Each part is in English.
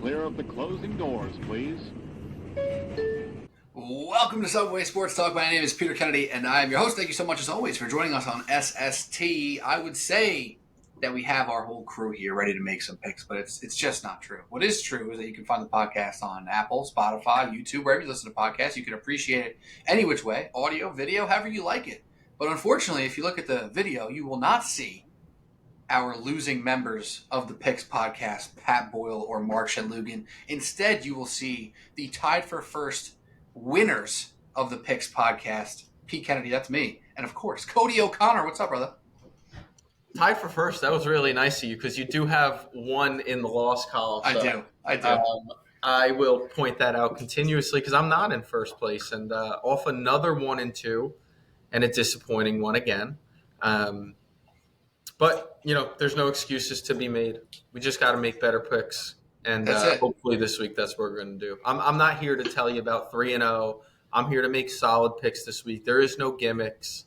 clear of the closing doors, please. Welcome to Subway Sports Talk. My name is Peter Kennedy, and I am your host. Thank you so much, as always, for joining us on SST. I would say that we have our whole crew here ready to make some picks, but it's just not true. What is true is that you can find the podcast on Apple, Spotify, YouTube, wherever you listen to podcasts. You can appreciate it any which way, audio, video, however you like it. But unfortunately, if you look at the video, you will not see our losing members of the Picks podcast, Pat Boyle or Mark Shenloogian. Instead, you will see the tied for first winners of the Picks podcast, Pete Kennedy, that's me, and of course, Cody O'Connor. What's up, brother? Tied for first. That was really nice of you because you do have one in the loss column. So, I do. I will point that out continuously because I'm not in first place and off another 1 and 2 and a disappointing one again. But, there's no excuses to be made. We just got to make better picks. And hopefully this week that's what we're going to do. I'm not here to tell you about 3-0. I'm here to make solid picks this week. There is no gimmicks.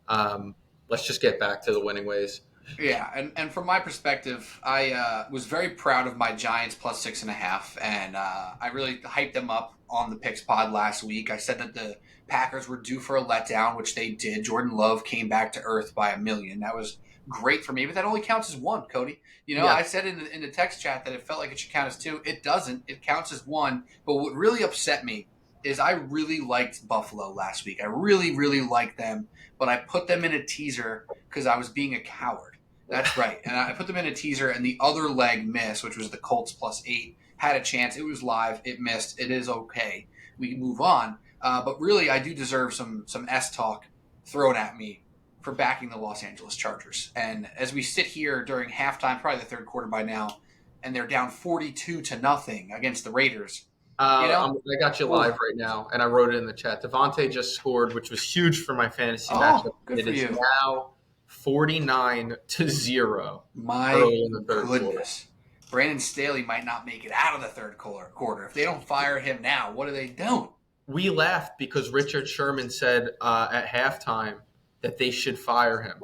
Let's just get back to the winning ways. Yeah, and from my perspective, I was very proud of my Giants plus 6.5, and I really hyped them up on the Picks pod last week. I said that the Packers were due for a letdown, which they did. Jordan Love came back to earth by 1 million. That was great for me, but that only counts as one, Cody. I said in the text chat that it felt like it should count as two. It doesn't. It counts as one. But what really upset me is I really liked Buffalo last week. I really, really liked them, but I put them in a teaser because I was being a coward. That's right. And I put them in a teaser, and the other leg missed, which was the Colts plus 8, had a chance. It was live. It missed. It is okay. We can move on. But really, I do deserve some S-talk thrown at me for backing the Los Angeles Chargers. And as we sit here during halftime, probably the third quarter by now, and they're down 42-0 against the Raiders. I got you live right now, and I wrote it in the chat. Devontae just scored, which was huge for my fantasy matchup. Good it for is you. now 49-0. My early in the third goodness. Quarter. Brandon Staley might not make it out of the third quarter. If they don't fire him now, what are they doing? We laughed because Richard Sherman said at halftime that they should fire him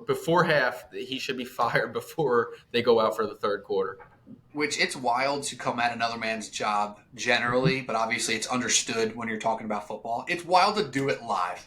before half. He should be fired before they go out for the third quarter. Which it's wild to come at another man's job generally, but obviously it's understood when you're talking about football. It's wild to do it live.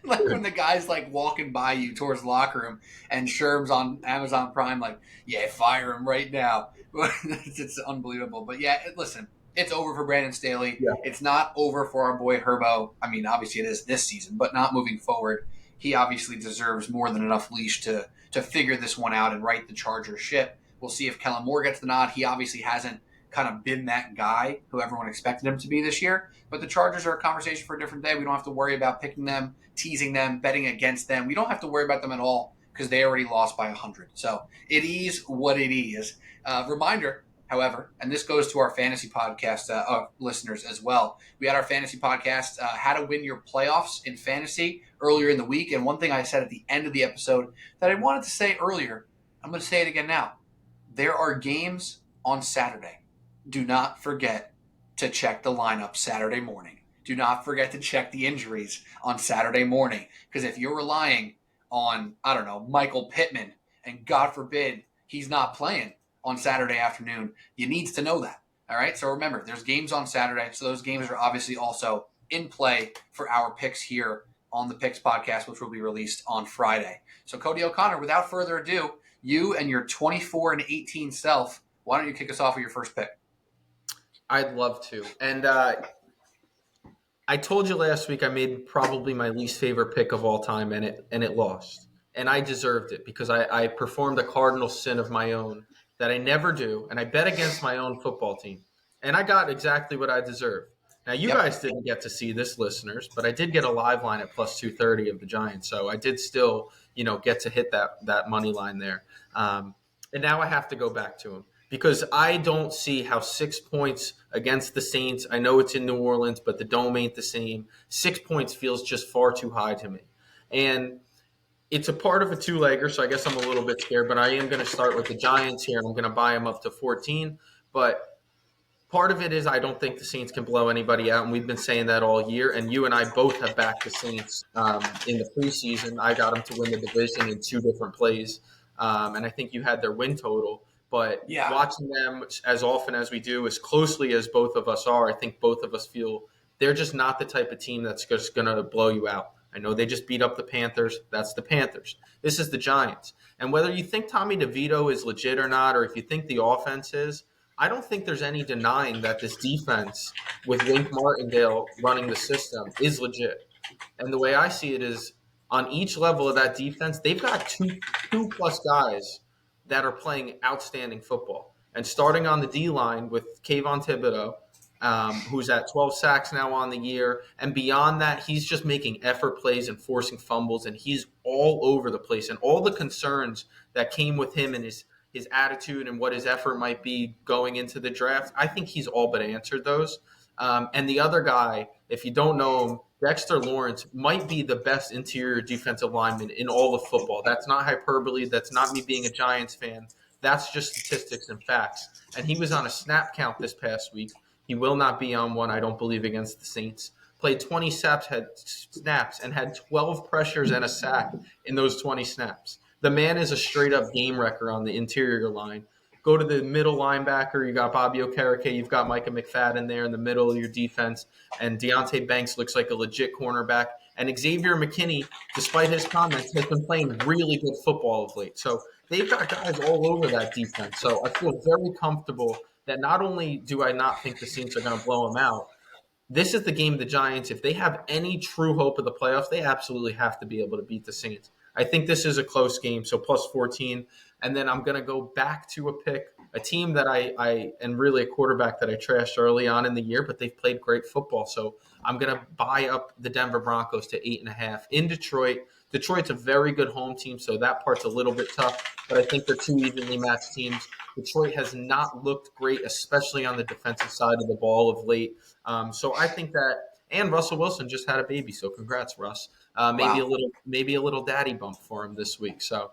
Like when the guy's like walking by you towards the locker room and Sherm's on Amazon Prime like, yeah, fire him right now. It's unbelievable. But yeah, listen, it's over for Brandon Staley. Yeah. It's not over for our boy Herbo. I mean, obviously it is this season, but not moving forward. He obviously deserves more than enough leash to figure this one out and right the Chargers ship. We'll see if Kellen Moore gets the nod. He obviously hasn't kind of been that guy who everyone expected him to be this year. But the Chargers are a conversation for a different day. We don't have to worry about picking them, teasing them, betting against them. We don't have to worry about them at all because they already lost by 100. So it is what it is. Reminder, however, and this goes to our fantasy podcast listeners as well. We had our fantasy podcast, How to Win Your Playoffs in Fantasy, earlier in the week. And one thing I said at the end of the episode that I wanted to say earlier, I'm going to say it again now. There are games on Saturday. Do not forget to check the lineup Saturday morning. Do not forget to check the injuries on Saturday morning. Because if you're relying on, Michael Pittman, and God forbid he's not playing on Saturday afternoon, you need to know that. All right? So remember, there's games on Saturday. So those games are obviously also in play for our picks here on the Picks podcast, which will be released on Friday. So Cody O'Connor, without further ado, you and your 24-18 self, why don't you kick us off with your first pick? I'd love to. And I told you last week I made probably my least favorite pick of all time, and it lost. And I deserved it because I performed a cardinal sin of my own that I never do, and I bet against my own football team. And I got exactly what I deserved. Now, you guys didn't get to see this, listeners, but I did get a live line at plus 230 of the Giants. So I did still, get to hit that money line there. And now I have to go back to him because I don't see how 6 points against the Saints, I know it's in New Orleans, but the dome ain't the same. 6 points feels just far too high to me. And it's a part of a two-legger, so I guess I'm a little bit scared, but I am going to start with the Giants here. I'm going to buy them up to 14, but part of it is I don't think the Saints can blow anybody out, and we've been saying that all year. And you and I both have backed the Saints in the preseason. I got them to win the division in 2 different plays, and I think you had their win total. But Yeah. watching them as often as we do, as closely as both of us are, I think both of us feel they're just not the type of team that's just going to blow you out. I know they just beat up the Panthers. That's the Panthers. This is the Giants. And whether you think Tommy DeVito is legit or not, or if you think the offense is, I don't think there's any denying that this defense with Wink Martindale running the system is legit. And the way I see it is on each level of that defense, they've got two plus guys that are playing outstanding football. And starting on the D line with Kayvon Thibodeau, who's at 12 sacks now on the year. And beyond that, he's just making effort plays and forcing fumbles, and he's all over the place. And all the concerns that came with him and his attitude and what his effort might be going into the draft, I think he's all but answered those. And the other guy, if you don't know him, Dexter Lawrence might be the best interior defensive lineman in all of football. That's not hyperbole. That's not me being a Giants fan. That's just statistics and facts. And he was on a snap count this past week. He will not be on one, I don't believe, against the Saints. Played 20 snaps, and had 12 pressures and a sack in those 20 snaps. The man is a straight-up game wrecker on the interior line. Go to the middle linebacker. You got Bobby Okereke. You've got Micah McFadden there in the middle of your defense. And Deontay Banks looks like a legit cornerback. And Xavier McKinney, despite his comments, has been playing really good football of late. So they've got guys all over that defense. So I feel very comfortable that not only do I not think the Saints are going to blow them out, this is the game the Giants, if they have any true hope of the playoffs, they absolutely have to be able to beat the Saints. I think this is a close game, so plus 14. And then I'm going to go back to a team that I and really a quarterback that I trashed early on in the year, but they've played great football. So I'm going to buy up the Denver Broncos to 8.5 in Detroit. Detroit's a very good home team, so that part's a little bit tough, but I think they're two evenly matched teams. Detroit has not looked great, especially on the defensive side of the ball of late. So I think that, and Russell Wilson just had a baby, so congrats, Russ. Maybe a little daddy bump for him this week. So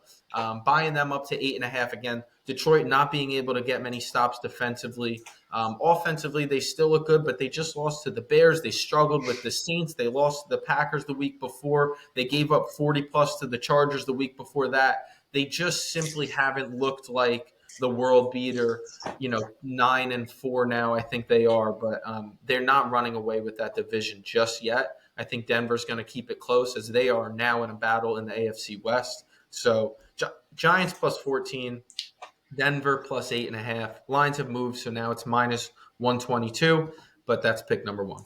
buying them up to 8.5 again. Detroit not being able to get many stops defensively. Offensively, they still look good, but they just lost to the Bears. They struggled with the Saints. They lost to the Packers the week before. They gave up 40-plus to the Chargers the week before that. They just simply haven't looked like the world beater. 9-4 now, I think they are, but they're not running away with that division just yet. I think Denver's going to keep it close as they are now in a battle in the AFC West. So Giants plus 14, Denver plus 8.5. Lines have moved, so now it's minus 122, but that's pick number one.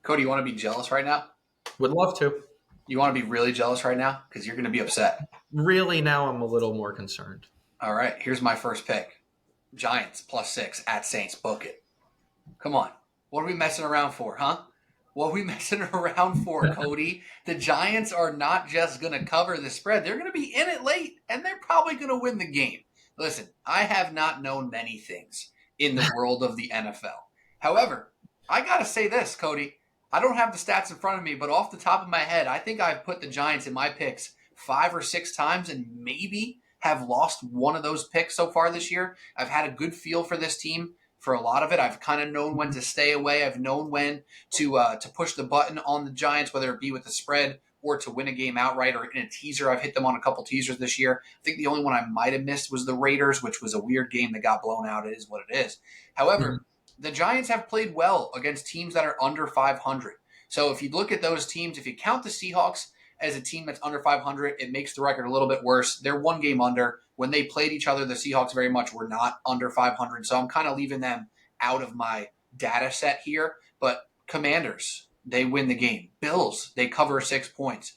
Cody, you want to be jealous right now? Would love to. You want to be really jealous right now? Because you're going to be upset. Really, now I'm a little more concerned. All right, here's my first pick. Giants plus 6 at Saints. Book it. Come on. What are we messing around for, huh? What are we messing around for, Cody? The Giants are not just going to cover the spread. They're going to be in it late, and they're probably going to win the game. Listen, I have not known many things in the world of the NFL. However, I got to say this, Cody. I don't have the stats in front of me, but off the top of my head, I think I've put the Giants in my picks 5 or 6 times and maybe have lost one of those picks so far this year. I've had a good feel for this team for a lot of it. I've kind of known when to stay away. I've known when to push the button on the Giants, whether it be with the spread or to win a game outright or in a teaser. I've hit them on a couple teasers this year. I think the only one I might have missed was the Raiders, which was a weird game that got blown out. It is what it is. However, the Giants have played well against teams that are under 500. So if you look at those teams, if you count the Seahawks as a team that's under 500, it makes the record a little bit worse. They're one game under. When they played each other, the Seahawks very much were not under 500. So I'm kind of leaving them out of my data set here. But Commanders, they win the game. Bills, they cover 6 points.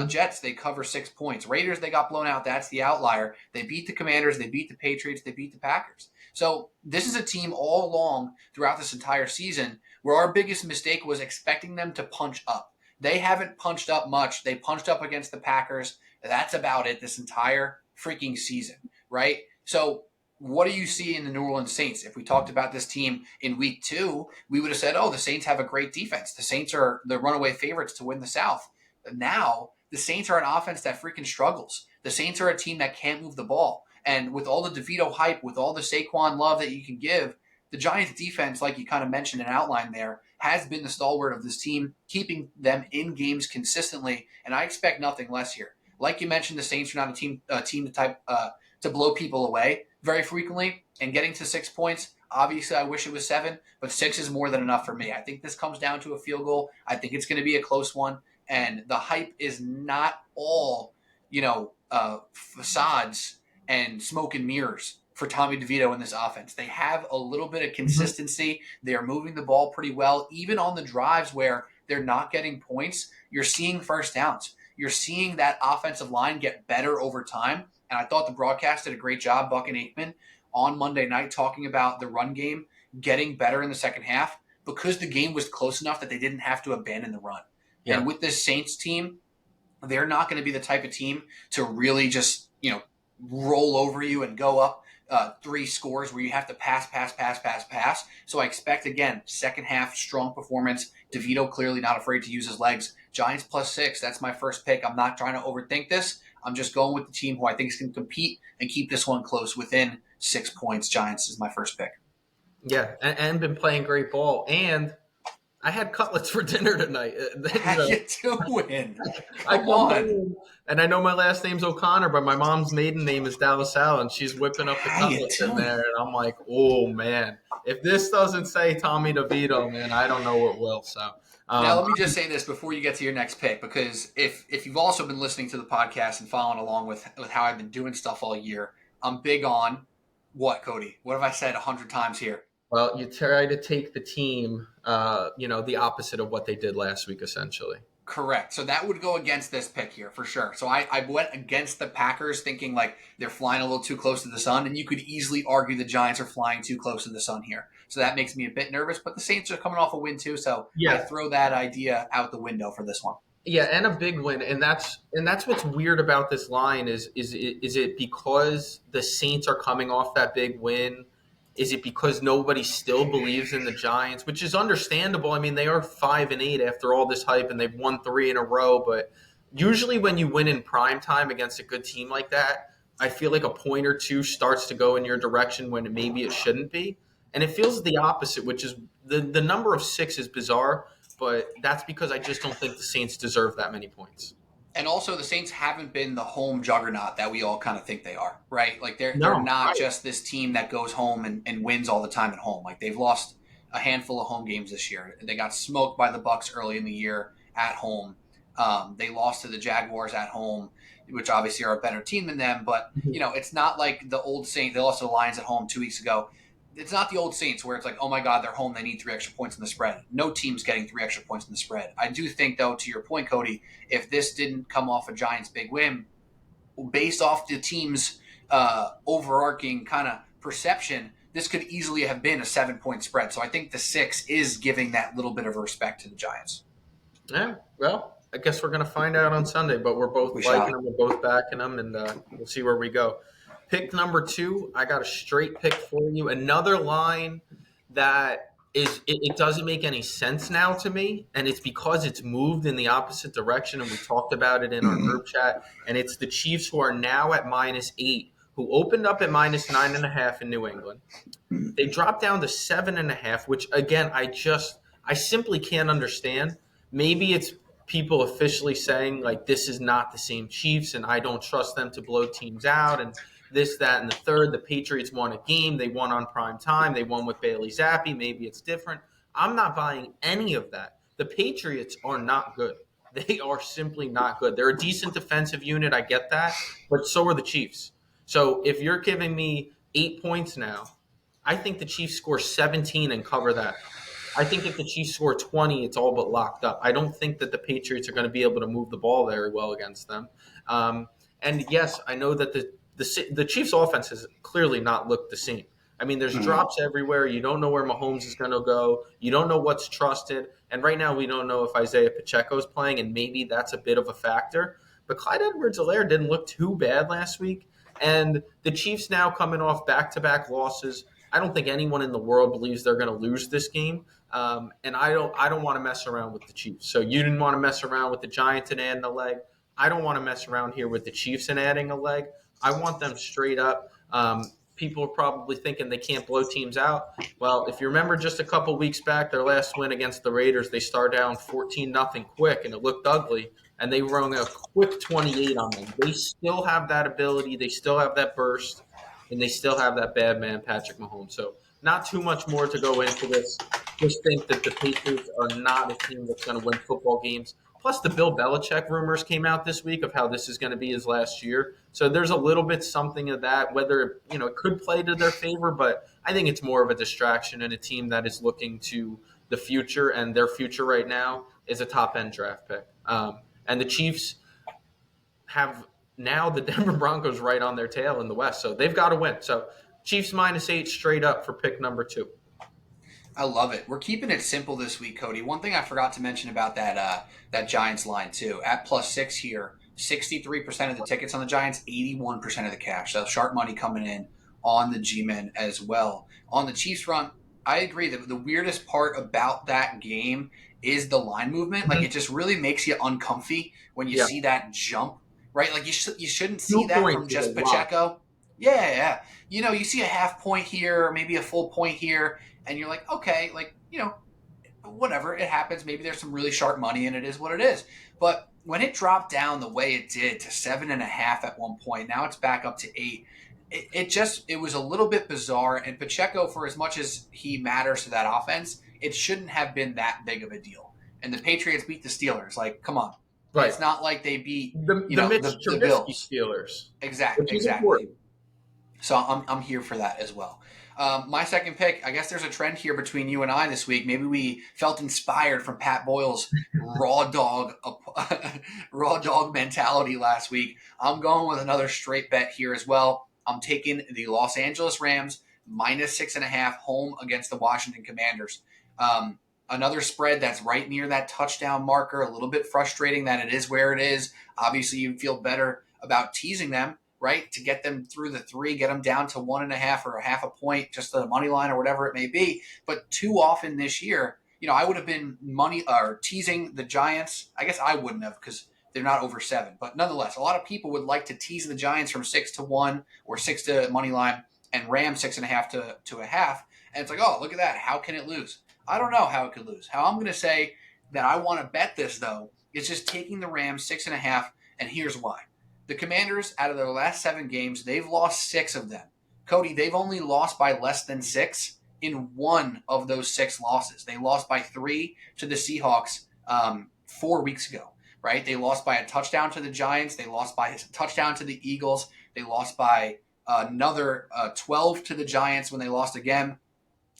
Jets, they cover 6 points. Raiders, they got blown out. That's the outlier. They beat the Commanders. They beat the Patriots. They beat the Packers. So this is a team all along throughout this entire season where our biggest mistake was expecting them to punch up. They haven't punched up much. They punched up against the Packers. That's about it this entire freaking season, right? So what do you see in the New Orleans Saints? If we talked about this team in week 2, we would have said, oh, the Saints have a great defense. The Saints are the runaway favorites to win the South. But now the Saints are an offense that freaking struggles. The Saints are a team that can't move the ball. And with all the DeVito hype, with all the Saquon love that you can give, the Giants defense, like you kind of mentioned and outlined there, has been the stalwart of this team, keeping them in games consistently. And I expect nothing less here. Like you mentioned, the Saints are not a team to blow people away. very frequently, and getting to 6 points. Obviously, I wish it was 7, but 6 is more than enough for me. I think this comes down to a field goal. I think it's going to be a close one, and the hype is not all, facades and smoke and mirrors for Tommy DeVito in this offense. They have a little bit of consistency. They are moving the ball pretty well, even on the drives where they're not getting points. You're seeing first downs. You're seeing that offensive line get better over time. And I thought the broadcast did a great job, Buck and Aikman, on Monday night talking about the run game getting better in the second half because the game was close enough that they didn't have to abandon the run. Yeah. And with this Saints team, they're not going to be the type of team to really just, roll over you and go up 3 scores where you have to pass. So I expect, again, second half, strong performance. DeVito clearly not afraid to use his legs. Giants +6, that's my first pick. I'm not trying to overthink this. I'm just going with the team who I think is going to compete and keep this one close within 6 points. Giants is my first pick. Yeah, and been playing great ball. And I had cutlets for dinner tonight. How you doing? Come on. And I know my last name's O'Connor, but my mom's maiden name is Dallasal, and she's whipping up the cutlets in there. And I'm like, oh, man. If this doesn't say Tommy DeVito, man, I don't know what will. So now let me just say this before you get to your next pick, because if you've also been listening to the podcast and following along with how I've been doing stuff all year, I'm big on what, Cody? What have I said 100 times here? Well, you try to take the team, the opposite of what they did last week, essentially. Correct. So that would go against this pick here for sure. So I went against the Packers thinking like they're flying a little too close to the sun, and you could easily argue the Giants are flying too close to the sun here. So that makes me a bit nervous, but the Saints are coming off a win too, so yeah. I throw that idea out the window for this one. Yeah, and a big win, and that's what's weird about this line is it because the Saints are coming off that big win? Is it because nobody still believes in the Giants, which is understandable? I mean, they are 5-8 after all this hype, and they've won 3 in a row. But usually when you win in prime time against a good team like that, I feel like a point or two starts to go in your direction when maybe it shouldn't be. And it feels the opposite, which is the number of 6 is bizarre, but that's because I just don't think the Saints deserve that many points. And also, the Saints haven't been the home juggernaut that we all kind of think they are, right? Like they're not just this team that goes home and wins all the time at home. Like they've lost a handful of home games this year. They got smoked by the Bucs early in the year at home. They lost to the Jaguars at home, which obviously are a better team than them. But it's not like the old Saints. They lost to the Lions at home 2 weeks ago. It's not the old Saints where it's like, oh my God, they're home. They need 3 extra points in the spread. No team's getting 3 extra points in the spread. I do think, though, to your point, Cody, if this didn't come off a Giants' big win, based off the team's overarching kind of perception, this could easily have been a 7-point spread. So I think the 6 is giving that little bit of respect to the Giants. Yeah, well, I guess we're going to find out on Sunday, but we're both liking them, we're both backing them, and we'll see where we go. Pick number 2, I got a straight pick for you. Another line that it doesn't make any sense now to me, and it's because it's moved in the opposite direction, and we talked about it in our group chat, and it's the Chiefs who are now at -8, who opened up at -9.5 in New England. They dropped down to 7.5, which, again, I simply can't understand. Maybe it's people officially saying, like, this is not the same Chiefs, and I don't trust them to blow teams out, and this, that, and the third. The Patriots won a game. They won on prime time. They won with Bailey Zappi. Maybe it's different. I'm not buying any of that. The Patriots are not good. They are simply not good. They're a decent defensive unit. I get that. But so are the Chiefs. So if you're giving me 8 points now, I think the Chiefs score 17 and cover that. I think if the Chiefs score 20, it's all but locked up. I don't think that the Patriots are going to be able to move the ball very well against them. And yes, I know that the Chiefs' offense has clearly not looked the same. I mean, there's drops everywhere. You don't know where Mahomes is going to go. You don't know what's trusted. And right now, we don't know if Isaiah Pacheco is playing, and maybe that's a bit of a factor. But Clyde Edwards-Helaire didn't look too bad last week. And the Chiefs now coming off back-to-back losses. I don't think anyone in the world believes they're going to lose this game. And I don't want to mess around with the Chiefs. So you didn't want to mess around with the Giants and adding a leg. I don't want to mess around here with the Chiefs and adding a leg. I want them straight up. People are probably thinking they can't blow teams out. Well, if you remember just a couple weeks back, their last win against the Raiders, they start down 14-0 quick, and it looked ugly, and they rung a quick 28 on them. They still have that ability. They still have that burst. and they still have that bad man, Patrick Mahomes. So not too much more to go into this. Just think that the Patriots are not a team that's going to win football games. Plus, the Bill Belichick rumors came out this week of how this is going to be his last year. So there's a little bit something of that, whether it could play to their favor, but I think it's more of a distraction and a team that is looking to the future, and their future right now is a top-end draft pick. And the Chiefs have now the Denver Broncos right on their tail in the West, so they've got to win. So Chiefs -8 straight up for pick number 2. I love it. We're keeping it simple this week, Cody. One thing I forgot to mention about that Giants line too. At +6 here, 63% of the tickets on the Giants, 81% of the cash. So sharp money coming in on the G-men as well. On the Chiefs front, I agree that the weirdest part about that game is the line movement. Like, it just really makes you uncomfy when you see that jump, right? Like, you shouldn't see that from just Pacheco. Yeah. You see a half point here, or maybe a full point here, and you're like, okay, like, whatever, it happens. Maybe there's some really sharp money, and it is what it is. But when it dropped down the way it did to 7.5 at one point, now it's back up to 8. It was a little bit bizarre. And Pacheco, for as much as he matters to that offense, it shouldn't have been that big of a deal. And the Patriots beat the Steelers. Like, come on. Right. It's not like they beat the Bills. Steelers. Exactly. So I'm here for that as well. My second pick, I guess there's a trend here between you and I this week. Maybe we felt inspired from Pat Boyle's raw dog mentality last week. I'm going with another straight bet here as well. I'm taking the Los Angeles Rams -6.5 home against the Washington Commanders. Another spread that's right near that touchdown marker. A little bit frustrating that it is where it is. Obviously, you feel better about teasing them, right, to get them through the 3, get them down to 1.5 or a half a point, just the money line or whatever it may be. But too often this year, I would have been teasing the Giants. I guess I wouldn't have, because they're not over 7. But nonetheless, a lot of people would like to tease the Giants from 6 to 1 or 6 to money line, and Rams 6.5 to a half. And it's like, oh, look at that. How can it lose? I don't know how it could lose. How I'm going to say that I want to bet this, though, is just taking the Rams 6.5, and here's why. The Commanders, out of their last 7 games, they've lost 6 of them. Cody, they've only lost by less than 6 in 1 of those 6 losses. They lost by 3 to the Seahawks 4 weeks ago, right? They lost by a touchdown to the Giants. They lost by a touchdown to the Eagles. They lost by another 12 to the Giants when they lost again.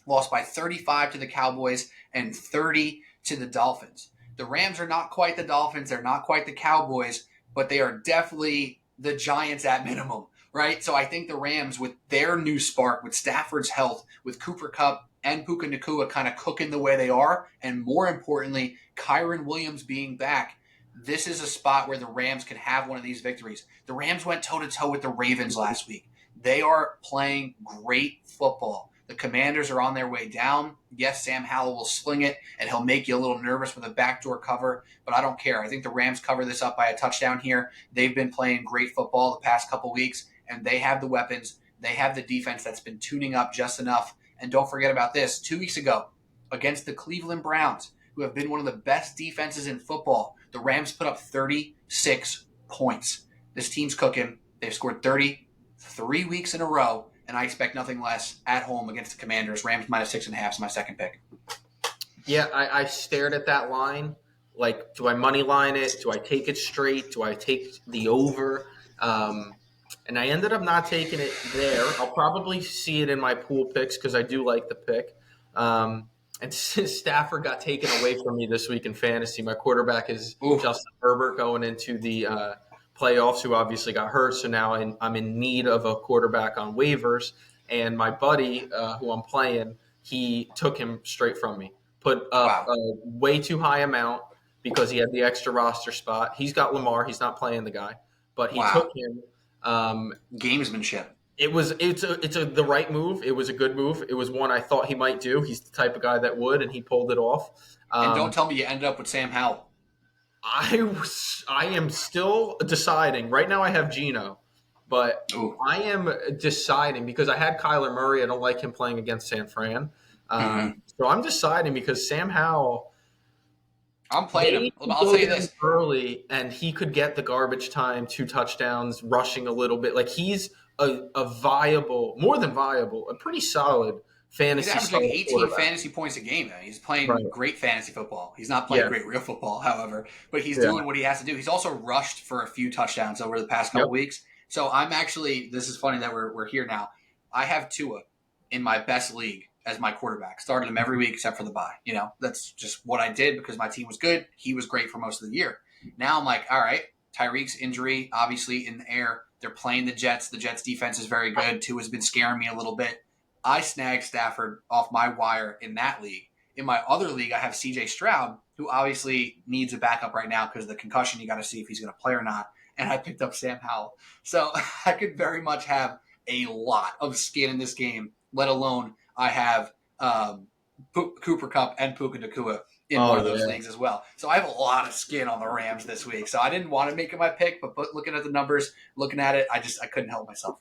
Lost by 35 to the Cowboys and 30 to the Dolphins. The Rams are not quite the Dolphins. They're not quite the Cowboys, but they are definitely the Giants at minimum, right? So I think the Rams, with their new spark, with Stafford's health, with Cooper Kupp and Puka Nacua kind of cooking the way they are, and more importantly, Kyron Williams being back, this is a spot where the Rams can have one of these victories. The Rams went toe-to-toe with the Ravens last week. They are playing great football. The Commanders are on their way down. Yes, Sam Howell will sling it, and he'll make you a little nervous with a backdoor cover, but I don't care. I think the Rams cover this up by a touchdown here. They've been playing great football the past couple weeks, and they have the weapons. They have the defense that's been tuning up just enough. And don't forget about this. 2 weeks ago, against the Cleveland Browns, who have been one of the best defenses in football, the Rams put up 36 points. This team's cooking. They've scored 30 3 weeks in a row. And I expect nothing less at home against the Commanders. Rams -6.5 is my second pick. Yeah, I stared at that line. Like, do I money line it? Do I take it straight? Do I take the over? And I ended up not taking it there. I'll probably see it in my pool picks because I do like the pick. And Stafford got taken away from me this week in fantasy. My quarterback is Justin Herbert going into the playoffs, who obviously got hurt. So now I'm in need of a quarterback on waivers. And my buddy, who I'm playing, he took him straight from me. Put up a way too high amount because he had the extra roster spot. He's got Lamar. He's not playing the guy. But he took him. Gamesmanship. It's the right move. It was a good move. It was one I thought he might do. He's the type of guy that would, and he pulled it off. And don't tell me you ended up with Sam Howell. I am still deciding. Right now I have Geno, but I am deciding because I had Kyler Murray. I don't like him playing against San Fran. So I'm deciding because Sam Howell. I'm playing him. I'll tell you this. Early, and he could get the garbage time, 2 touchdowns, rushing a little bit. Like, he's a viable, more than viable, a pretty solid fantasy. He's averaging 18 fantasy points a game. Though. He's playing great fantasy football. He's not playing great real football, however, but he's doing what he has to do. He's also rushed for a few touchdowns over the past couple weeks. So I'm actually, this is funny that we're here now. I have Tua in my best league as my quarterback. Started him every week except for the bye. You know, that's just what I did because my team was good. He was great for most of the year. Now I'm like, all right, Tyreek's injury, obviously in the air. They're playing the Jets. The Jets defense is very good. Tua's been scaring me a little bit. I snagged Stafford off my wire in that league. In my other league, I have CJ Stroud, who obviously needs a backup right now because of the concussion. You got to see if he's going to play or not. And I picked up Sam Howell. So I could very much have a lot of skin in this game, let alone I have Cooper Kupp and Puka Nacua in one of those leagues as well. So I have a lot of skin on the Rams this week. So I didn't want to make it my pick, but looking at the numbers, looking at it, I couldn't help myself.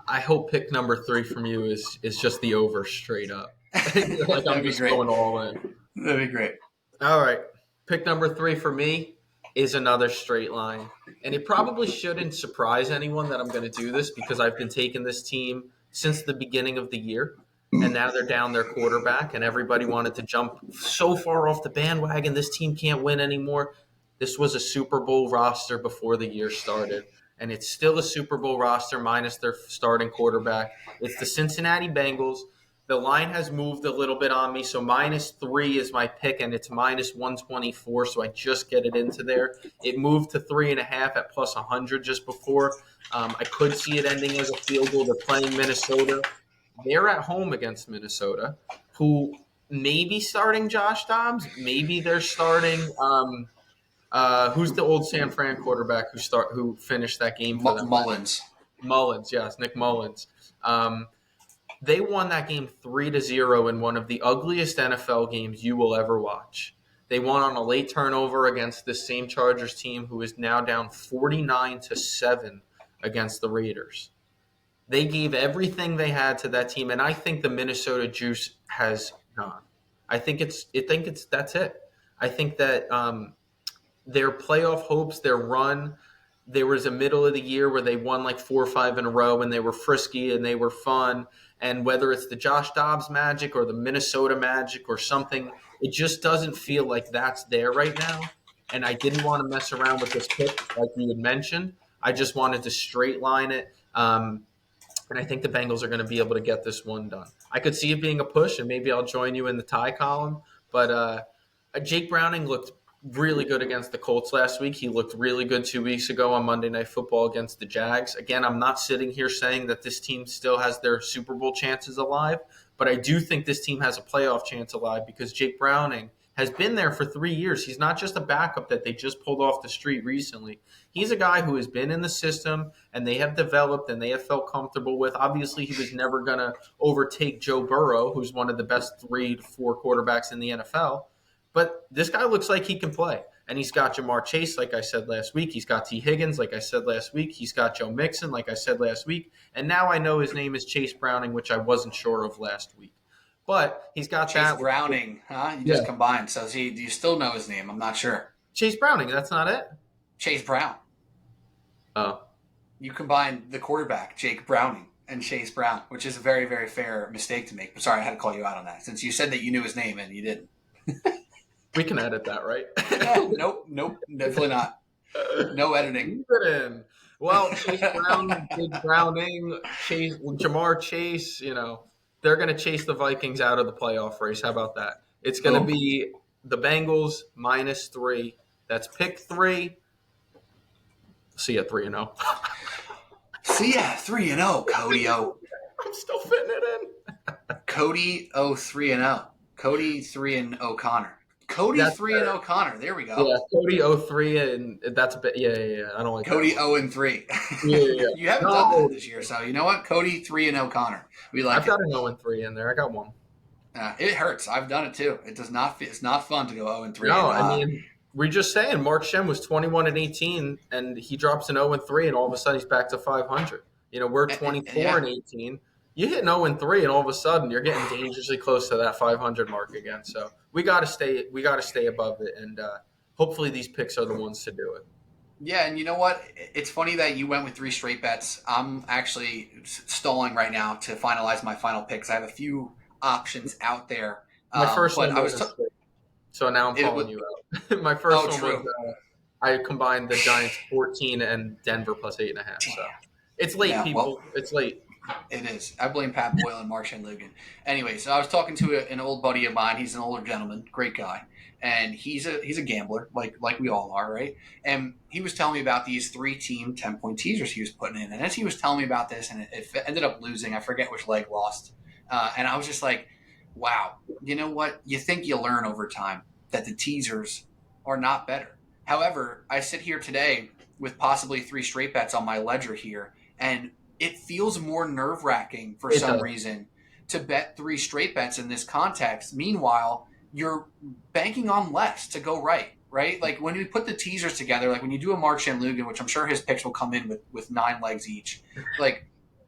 I hope pick number 3 from you is just the over straight up. Like I'm just going all in. That'd be great. All right. Pick number 3 for me is another straight line. And it probably shouldn't surprise anyone that I'm going to do this because I've been taking this team since the beginning of the year. And now they're down their quarterback, and everybody wanted to jump so far off the bandwagon. This team can't win anymore. This was a Super Bowl roster before the year started, and it's still a Super Bowl roster minus their starting quarterback. It's the Cincinnati Bengals. The line has moved a little bit on me, so -3 is my pick, and it's -124, so I just get it into there. It moved to 3.5 at +100 just before. I could see it ending as a field goal. They're playing Minnesota. They're at home against Minnesota, who may be starting Josh Dobbs. Maybe they're starting who's the old San Fran quarterback who finished that game for them? Mullins, yes, Nick Mullins. They won that game 3-0 in one of the ugliest NFL games you will ever watch. They won on a late turnover against this same Chargers team who is now down 49-7 against the Raiders. They gave everything they had to that team, and I think the Minnesota juice has gone. I think that's it. I think that their playoff hopes, their run, there was a middle of the year where they won like 4 or 5 in a row, and they were frisky and they were fun. And whether it's the Josh Dobbs magic or the Minnesota magic or something, it just doesn't feel like that's there right now. And I didn't want to mess around with this pick like you had mentioned. I just wanted to straight line it. And I think the Bengals are going to be able to get this one done. I could see it being a push, and maybe I'll join you in the tie column. But Jake Browning looked really good against the Colts last week. He looked really good 2 weeks ago on Monday Night Football against the Jags. Again, I'm not sitting here saying that this team still has their Super Bowl chances alive, but I do think this team has a playoff chance alive because Jake Browning has been there for 3 years. He's not just a backup that they just pulled off the street recently. He's a guy who has been in the system, and they have developed, and they have felt comfortable with. Obviously, he was never going to overtake Joe Burrow, who's one of the best 3 to 4 quarterbacks in the NFL. But this guy looks like he can play. And he's got Jamar Chase, like I said last week. He's got T. Higgins, like I said last week. He's got Joe Mixon, like I said last week. And now I know his name is Chase Browning, which I wasn't sure of last week. But he's got Chase Browning, huh? You just combined. So do you still know his name? I'm not sure. Chase Browning, that's not it? Chase Brown. Oh. You combined the quarterback, Jake Browning, and Chase Brown, which is a very, very fair mistake to make. But sorry, I had to call you out on that since you said that you knew his name and you didn't. We can edit that, right? Nope, definitely not. No editing. Leave it in. Well, Chase Brown, Jake Browning, Jamar Chase, they're going to chase the Vikings out of the playoff race. How about that? It's going to be the Bengals -3. That's pick 3. See ya 3-0. See ya 3-0, Cody O. I'm still fitting it in. Cody O 3-0. Cody 3-O'Connor. Cody 3-O'Connor. There we go. Yeah, Cody 03, and that's a bit. Yeah. I don't like Cody 0-3. Yeah. You haven't done that this year, so you know what? Cody 3-O'Connor. We like. I've got an 0-3 in there. I got one. It hurts. I've done it too. It does not. It's not fun to go 0-3. No, I mean, we're just saying Mark Shen was 21-18, and he drops an 0-3, and all of a sudden he's back to 500. We're 24-18. You hit an 0-3, and all of a sudden you're getting dangerously close to that 500 mark again. So we got to stay above it, and hopefully these picks are the ones to do it. Yeah, and you know what? It's funny that you went with three straight bets. I'm actually stalling right now to finalize my final picks. I have a few options out there, My first but one I was. wasn't straight, so now I'm It was calling you out. My oh, first one was true. I combined the Giants 14 and Denver plus 8.5. So Damn. it's late, Yeah, well, people. It's late. it is. I blame Pat Boyle and Mark Shenloogian. Anyway, so I was talking to an old buddy of mine. He's an older gentleman, great guy, and he's a gambler, like we all are, right? And he was telling me about these 3-team 10-point teasers he was putting in. And as he was telling me about this, and it ended up losing. I forget which leg lost, and I was just like, wow. You know what? You think you learn over time that the teasers are not better. However, I sit here today with possibly three straight bets on my ledger here, and it feels more nerve wracking for It some does. reason to bet three straight bets in this context. Meanwhile, you're banking on less to go right, right? Like when we put the teasers together, like when you do a Mark Shenloogian, which I'm sure his picks will come in with 9 legs each, like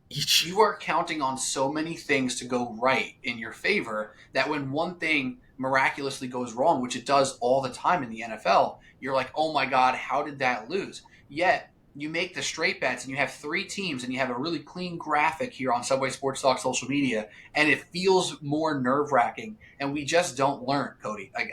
Each. you are counting on so many things to go right in your favor that when one thing miraculously goes wrong, which it does all the time in the NFL, you're like, oh my God, how did that lose? Yet you make the straight bets and you have 3 teams and you have a really clean graphic here on Subway Sports Talk social media, and it feels more nerve wracking. And we just don't learn, Cody. Like,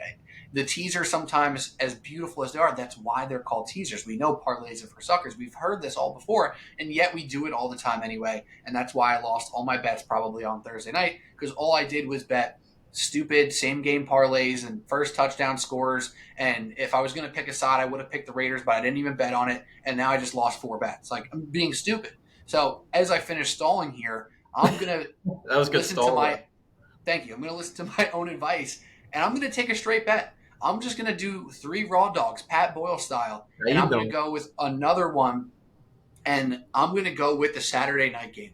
the teasers sometimes, as beautiful as they are, that's why they're called teasers. We know parlays are for suckers. We've heard this all before, and yet we do it all the time anyway. And that's why I lost all my bets probably on Thursday night, because all I did was bet stupid same game parlays and first touchdown scores. And if I was going to pick a side, I would have picked the Raiders, but I didn't even bet on it. And now I just lost 4 bets. Like, I'm being stupid. So as I finish stalling here, I'm going to That was good listen to stall. my thank you. I'm going to listen to my own advice, and I'm going to take a straight bet. I'm just going to do 3 raw dogs, Pat Boyle style, Now and you I'm going don't. to go with another one, and I'm going to go with the Saturday night game,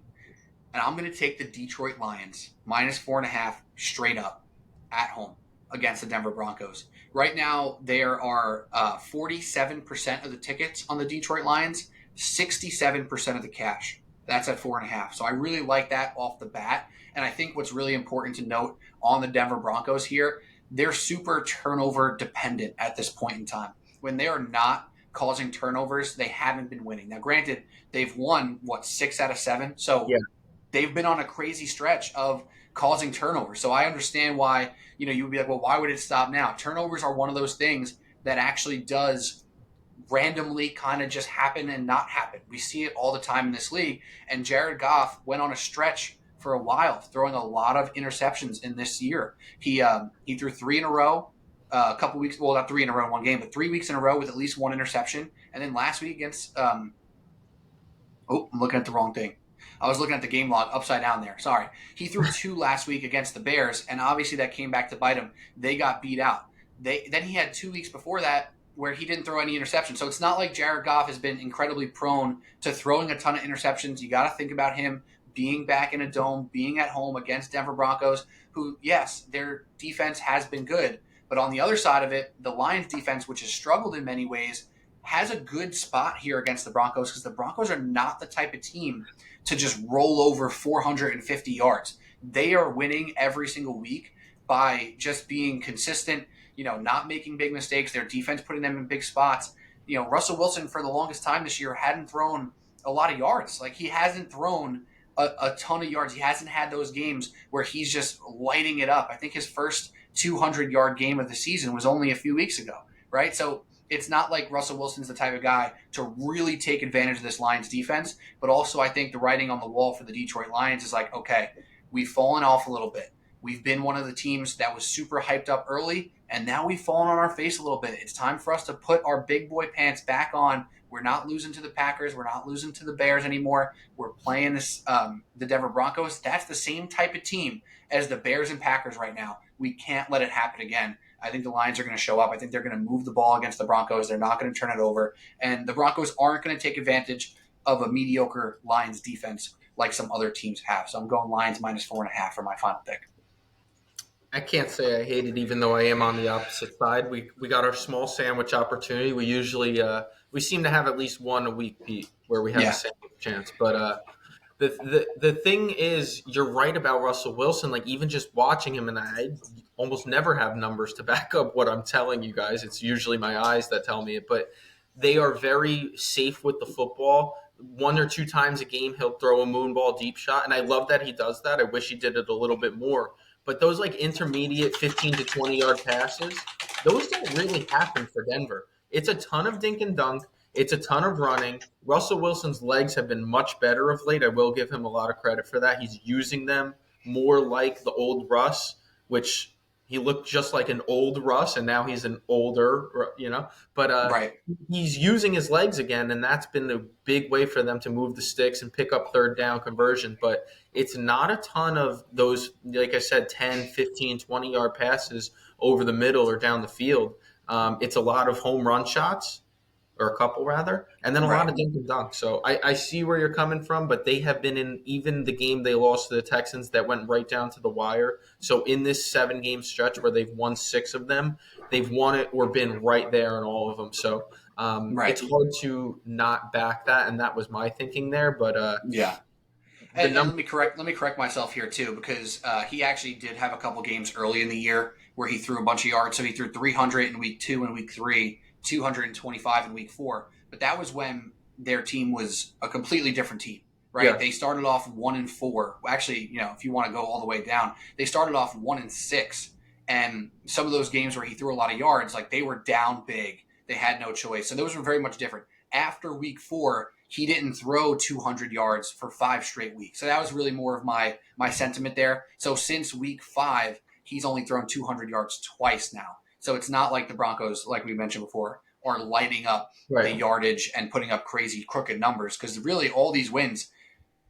and I'm going to take the Detroit Lions -4.5 straight up at home against the Denver Broncos. Right now, there are 47% of the tickets on the Detroit Lions, 67% of the cash. That's at 4.5. So I really like that off the bat. And I think what's really important to note on the Denver Broncos here, they're super turnover dependent at this point in time. When they are not causing turnovers, they haven't been winning. Now, granted, they've won, 6 out of 7? So Yeah. they've been on a crazy stretch of causing turnovers. So I understand why, you would be like, well, why would it stop now? Turnovers are one of those things that actually does randomly kind of just happen and not happen. We see it all the time in this league. And Jared Goff went on a stretch for a while, throwing a lot of interceptions in this year. He threw 3 in a row, a couple weeks. Well, not 3 in a row in one game, but 3 weeks in a row with at least 1 interception. And then last week against, I'm looking at the wrong thing. I was looking at the game log upside down there. Sorry. He threw 2 last week against the Bears, and obviously that came back to bite him. They got beat out. Then he had 2 weeks before that where he didn't throw any interceptions. So it's not like Jared Goff has been incredibly prone to throwing a ton of interceptions. You got to think about him being back in a dome, being at home against Denver Broncos, who, yes, their defense has been good. But on the other side of it, the Lions defense, which has struggled in many ways, has a good spot here against the Broncos, because the Broncos are not the type of team to just roll over 450 yards. They are winning every single week by just being consistent, not making big mistakes, their defense putting them in big spots. Russell Wilson for the longest time this year hadn't thrown a lot of yards. Like, he hasn't thrown a ton of yards. He hasn't had those games where he's just lighting it up. I think his first 200-yard game of the season was only a few weeks ago, right? So it's not like Russell Wilson's the type of guy to really take advantage of this Lions defense. But also, I think the writing on the wall for the Detroit Lions is like, okay, we've fallen off a little bit. We've been one of the teams that was super hyped up early, and now we've fallen on our face a little bit. It's time for us to put our big boy pants back on. We're not losing to the Packers. We're not losing to the Bears anymore. We're playing the Denver Broncos. That's the same type of team as the Bears and Packers right now. We can't let it happen again. I think the Lions are going to show up. I think they're going to move the ball against the Broncos. They're not going to turn it over. And the Broncos aren't going to take advantage of a mediocre Lions defense like some other teams have. So I'm going Lions -4.5 for my final pick. I can't say I hate it, even though I am on the opposite side. We got our small sandwich opportunity. We usually we seem to have at least one a week, Pete, where we have a sandwich chance. But the thing is, you're right about Russell Wilson. Like, even just watching him, and I almost never have numbers to back up what I'm telling you guys. It's usually my eyes that tell me it. But they are very safe with the football. 1 or 2 times a game, he'll throw a moonball deep shot, and I love that he does that. I wish he did it a little bit more. But those like intermediate 15 to 20-yard passes, those don't really happen for Denver. It's a ton of dink and dunk. It's a ton of running. Russell Wilson's legs have been much better of late. I will give him a lot of credit for that. He's using them more like the old Russ, which he looked just like an old Russ, and now he's an older, But Right. he's using his legs again, and that's been a big way for them to move the sticks and pick up third down conversion. But it's not a ton of those, like I said, 10, 15, 20-yard passes over the middle or down the field. It's a lot of home run shots, or a couple rather, and then a lot of dink and dunk. So I see where you're coming from, but they have been in even the game they lost to the Texans that went right down to the wire. So in this 7-game stretch where they've won 6 of them, they've won it or been right there in all of them. So it's hard to not back that, and that was my thinking there. But yeah. And let me correct myself here too, because he actually did have a couple games early in the year where he threw a bunch of yards. So he threw 300 in week 2 and week 3. 225 in week 4, but that was when their team was a completely different team, right? Yeah. They started off 1-4. Actually, if you want to go all the way down, they started off 1-6, and some of those games where he threw a lot of yards, like they were down big, they had no choice. So those were very much different. After week 4, he didn't throw 200 yards for 5 straight weeks. So that was really more of my sentiment there. So since week 5, he's only thrown 200 yards twice now. So it's not like the Broncos, like we mentioned before, are lighting up the yardage and putting up crazy crooked numbers. Because really all these wins,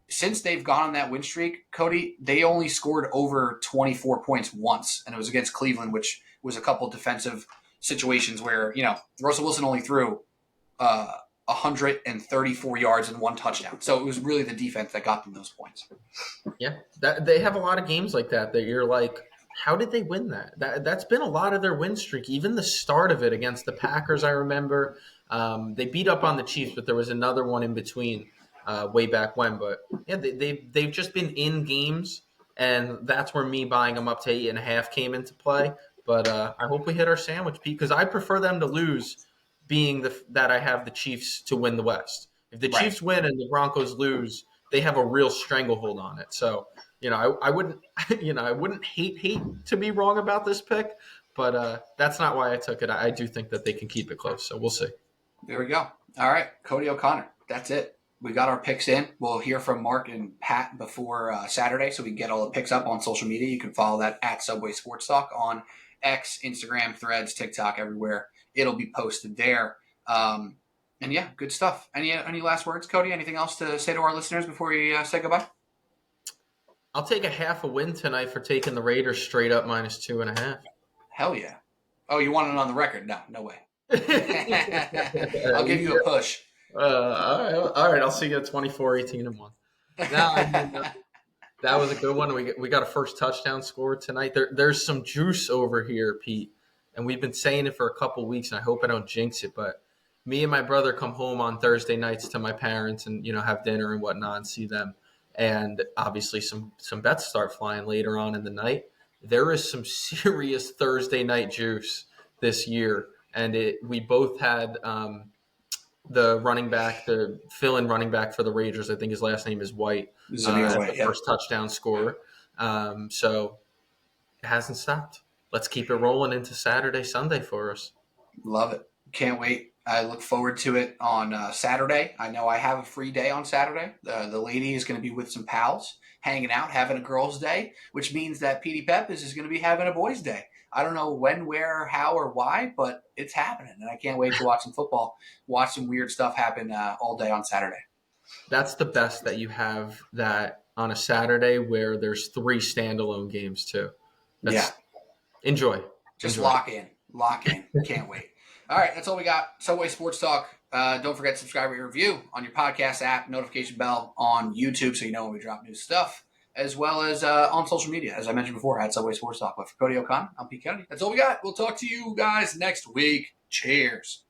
since they've gone on that win streak, Cody, they only scored over 24 points once. And it was against Cleveland, which was a couple defensive situations where, Russell Wilson only threw 134 yards and 1 touchdown. So it was really the defense that got them those points. Yeah, they have a lot of games like that you're like, how did they win that? That's been a lot of their win streak. Even the start of it against the Packers, I remember. They beat up on the Chiefs, but there was another one in between way back when. But yeah, they've just been in games, and that's where me buying them up to 8.5 came into play. But I hope we hit our sandwich, Pete, because I prefer them to lose, being that I have the Chiefs to win the West. If the Chiefs win and the Broncos lose, they have a real stranglehold on it. So. I wouldn't, I wouldn't hate to be wrong about this pick, but that's not why I took it. I do think that they can keep it close, so we'll see. There we go. All right, Cody O'Connor. That's it. We got our picks in. We'll hear from Mark and Pat before Saturday, so we can get all the picks up on social media. You can follow that at Subway Sports Talk on X, Instagram, Threads, TikTok, everywhere. It'll be posted there. And yeah, good stuff. Any last words, Cody? Anything else to say to our listeners before we say goodbye? I'll take a half a win tonight for taking the Raiders straight up -2.5. Hell yeah. Oh, you want it on the record? No way. I'll give you a push. All right. I'll see you at 24-18-1. That was a good one. We got a first touchdown scored tonight. There's some juice over here, Pete, and we've been saying it for a couple weeks, and I hope I don't jinx it, but me and my brother come home on Thursday nights to my parents and have dinner and whatnot and see them. And obviously some bets start flying later on in the night. There is some serious Thursday night juice this year. And we both had the running back, the fill-in running back for the Raiders. I think his last name is White. White, first touchdown scorer. So it hasn't stopped. Let's keep it rolling into Saturday, Sunday for us. Love it. Can't wait. I look forward to it on Saturday. I know I have a free day on Saturday. The lady is going to be with some pals, hanging out, having a girls' day, which means that Petey Peppers is going to be having a boys' day. I don't know when, where, how, or why, but it's happening, and I can't wait to watch some football, watch some weird stuff happen all day on Saturday. That's the best that you have that on a Saturday where there's 3 standalone games too. Enjoy. Just lock in. Can't wait. All right, that's all we got. Subway Sports Talk. Don't forget to subscribe or review on your podcast app, notification bell on YouTube so you know when we drop new stuff, as well as on social media, as I mentioned before, at Subway Sports Talk. But for Cody O'Connor, I'm Pete Kennedy. That's all we got. We'll talk to you guys next week. Cheers.